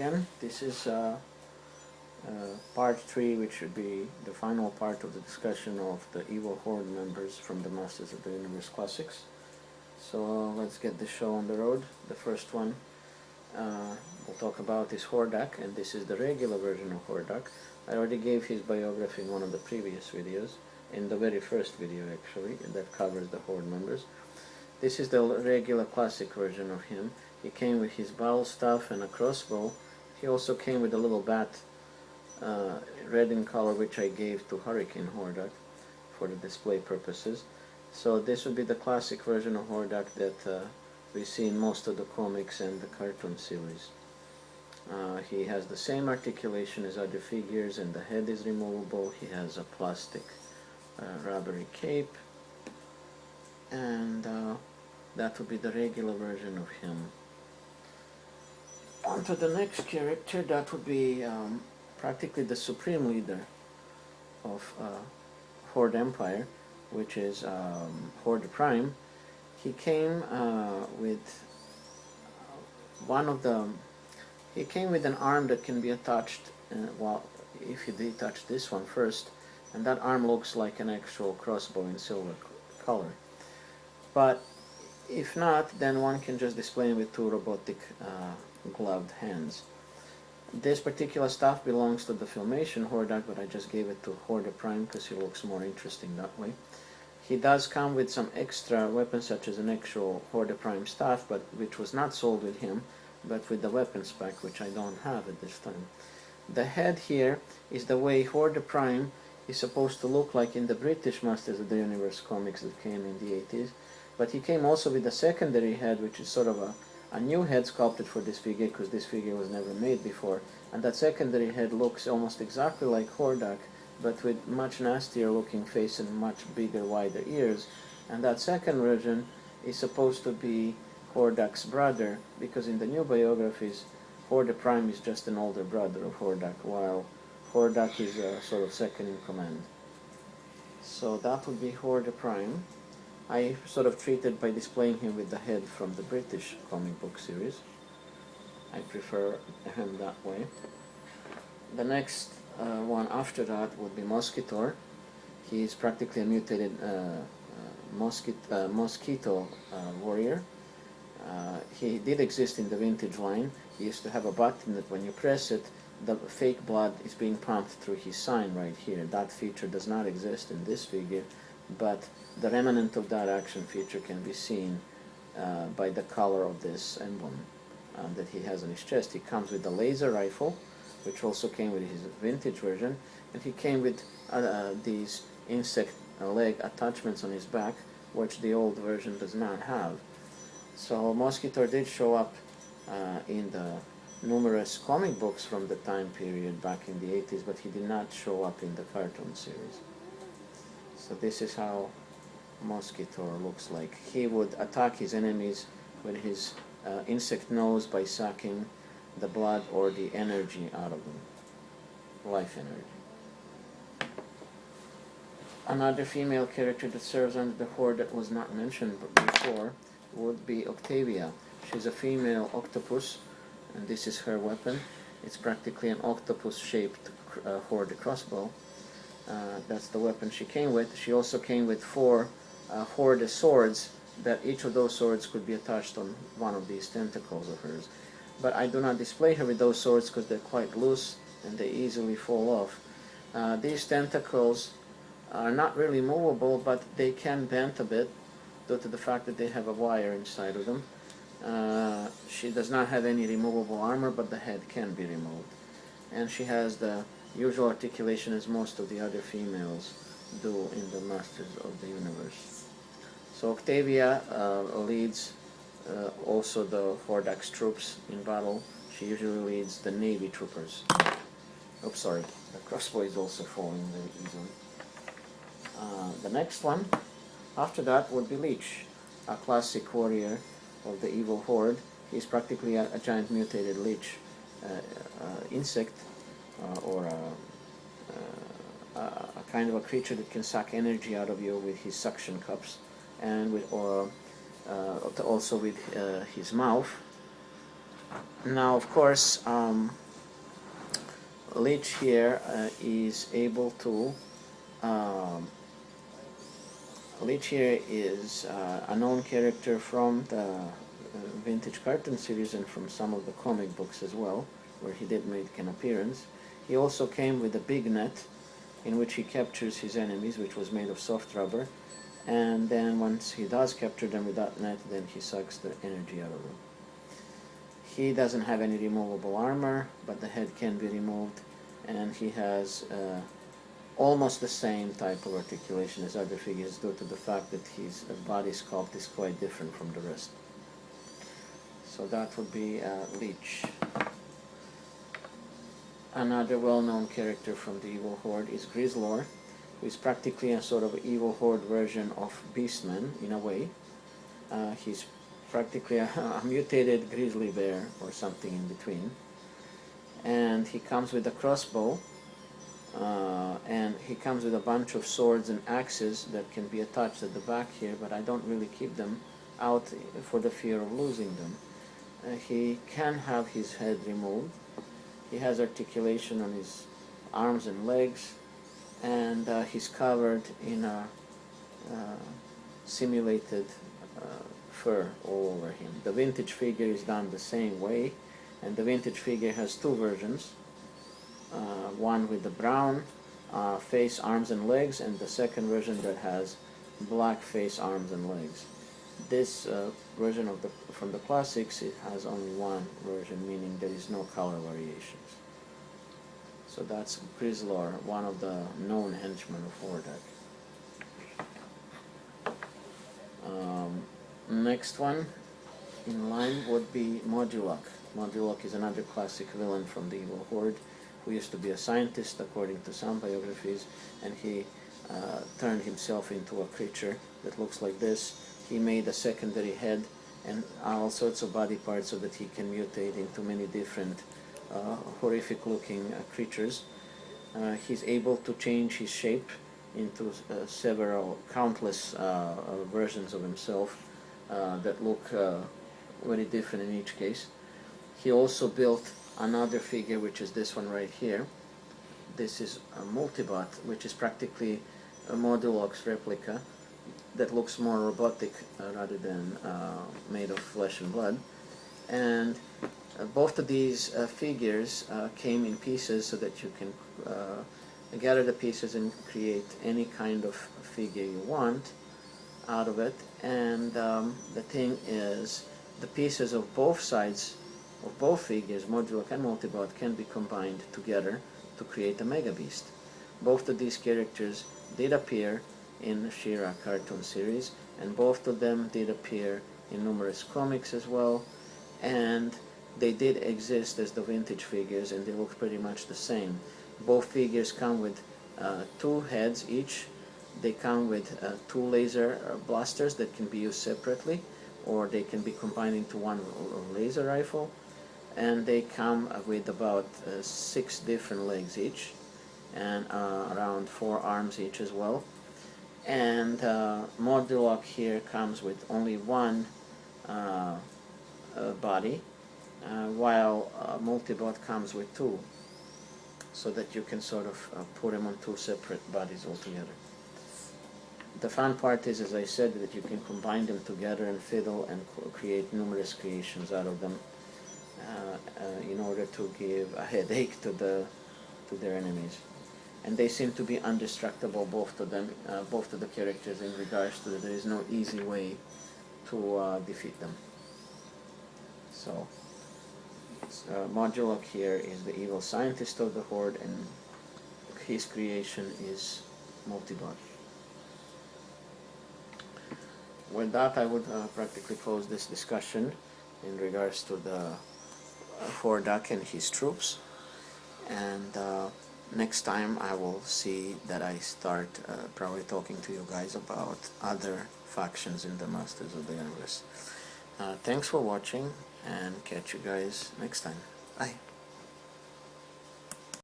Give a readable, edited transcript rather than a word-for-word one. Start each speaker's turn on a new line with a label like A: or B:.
A: again. This is part 3, which should be the final part of the discussion of the evil horde members from the Masters of the Universe Classics. So let's get the show on the road. The first one we'll talk about is Hordak, and this is the regular version of Hordak. I already gave his biography in one of the previous videos, in the very first video actually, that covers the horde members. This is the regular classic version of him. He came with his battle staff and a crossbow. He also came with a little bat, red in color, which I gave to Hurricane Hordak for the display purposes. So this would be the classic version of Hordak that we see in most of the comics and the cartoon series. He has the same articulation as other figures, and the head is removable. He has a plastic rubbery cape, and that would be the regular version of him. On to the next character. That would be practically the supreme leader of Horde Empire, which is Holga Prime. He came with he came with an arm that can be attached, well, if you detach this one first, and that arm looks like an actual crossbow in silver color. But if not, then one can just display him with two robotic gloved hands. This particular stuff belongs to the Filmation Hordak, but I just gave it to Holga Prime because he looks more interesting that way. He does come with some extra weapons, such as an actual Holga Prime staff, but which was not sold with him, but with the weapons pack, which I don't have at this time. The head here is the way Holga Prime is supposed to look like in the British Masters of the Universe comics that came in the 80s. But he came also with a secondary head, which is sort of a new head sculpted for this figure, because this figure was never made before. And that secondary head looks almost exactly like Hordak, but with much nastier looking face and much bigger, wider ears. And that second version is supposed to be Hordak's brother, because in the new biographies, Holga Prime is just an older brother of Hordak, while Hordak is sort of second in command. So that would be Holga Prime. I sort of treated by displaying him with the head from the British comic book series. I prefer him that way. The next one after that would be Mosquito. He is practically a mutated Mosquito warrior. He did exist in the vintage line. He used to have a button that when you press it, the fake blood is being pumped through his sign right here. That feature does not exist in this figure, but the remnant of that action feature can be seen by the color of this emblem that he has on his chest. He comes with a laser rifle, which also came with his vintage version, and he came with these insect leg attachments on his back, which the old version does not have. So Mosquito did show up in the numerous comic books from the time period back in the 80s, but he did not show up in the cartoon series. So this is how Mosquito looks like. He would attack his enemies with his insect nose by sucking the blood or the energy out of them, life energy. Another female character that serves under the Horde that was not mentioned before would be Octavia. She's a female octopus, and this is her weapon. It's practically an octopus-shaped Horde crossbow. That's the weapon she came with. She also came with 4 Horde swords, that each of those swords could be attached on one of these tentacles of hers. But I do not display her with those swords because they're quite loose and they easily fall off. These tentacles are not really movable, but they can bend a bit due to the fact that they have a wire inside of them. She does not have any removable armor, but the head can be removed. And she has the usual articulation as most of the other females do in the Masters of the Universe. So Octavia leads also the Hordak's troops in battle. She usually leads the Navy troopers. Oops, sorry, the crossbow is also falling very easily. The next one after that would be Leech, a classic warrior of the evil horde. He's practically a giant mutated leech insect, or a kind of a creature that can suck energy out of you with his suction cups, and with also with his mouth. Now, of course, Leech here is able to. Leech here is a known character from the vintage cartoon series and from some of the comic books as well, where he did make an appearance. He also came with a big net in which he captures his enemies, which was made of soft rubber, and then once he does capture them with that net, then he sucks the energy out of them. He doesn't have any removable armor, but the head can be removed, and he has almost the same type of articulation as other figures due to the fact that his body sculpt is quite different from the rest. So that would be Leech. Another well-known character from the Evil Horde is Grizzlor, who is practically a sort of Evil Horde version of Beastman in a way. He's practically a mutated grizzly bear or something in between. And he comes with a crossbow, and he comes with a bunch of swords and axes that can be attached at the back here, but I don't really keep them out for the fear of losing them. He can have his head removed. He has articulation on his arms and legs, and he's covered in a simulated fur all over him. The vintage figure is done the same way, and the vintage figure has two versions. One with the brown face, arms and legs, and the second version that has black face, arms and legs. This version of from the classics, it has only one version, meaning there is no color variations. So that's Grizzlor, one of the known henchmen of Hordak. Next one in line would be Modulok. Modulok is another classic villain from the Evil Horde, who used to be a scientist according to some biographies, and he turned himself into a creature that looks like this. He made a secondary head and all sorts of body parts so that he can mutate into many different horrific looking creatures. He's able to change his shape into countless versions of himself that look very different in each case. He also built another figure, which is this one right here. This is a multibot, which is practically a modulok's replica that looks more robotic rather than made of flesh and blood. And both of these figures came in pieces so that you can gather the pieces and create any kind of figure you want out of it. And the thing is, the pieces of both sides of both figures, Modulok and Multibot, can be combined together to create a Mega Beast. Both of these characters did appear in the She-Ra cartoon series, and both of them did appear in numerous comics as well, and they did exist as the vintage figures, and they look pretty much the same. Both figures come with two heads each. They come with two laser blasters that can be used separately, or they can be combined into one laser rifle, and they come with about 6 different legs each, and around 4 arms each as well. And Modulok here comes with only one body, while Multibot comes with 2, so that you can sort of put them on 2 separate bodies altogether. The fun part is, as I said, that you can combine them together and fiddle and create numerous creations out of them in order to give a headache to their enemies. And they seem to be indestructible, both of them, both of the characters, in regards to that there is no easy way to defeat them. So, Modulok here is the evil scientist of the Horde, and his creation is Multibot. With that, I would practically close this discussion in regards to the hordak and his troops. And next time I will see that I start probably talking to you guys about other factions in the Masters of the Universe. Thanks for watching, and catch you guys next time. Bye.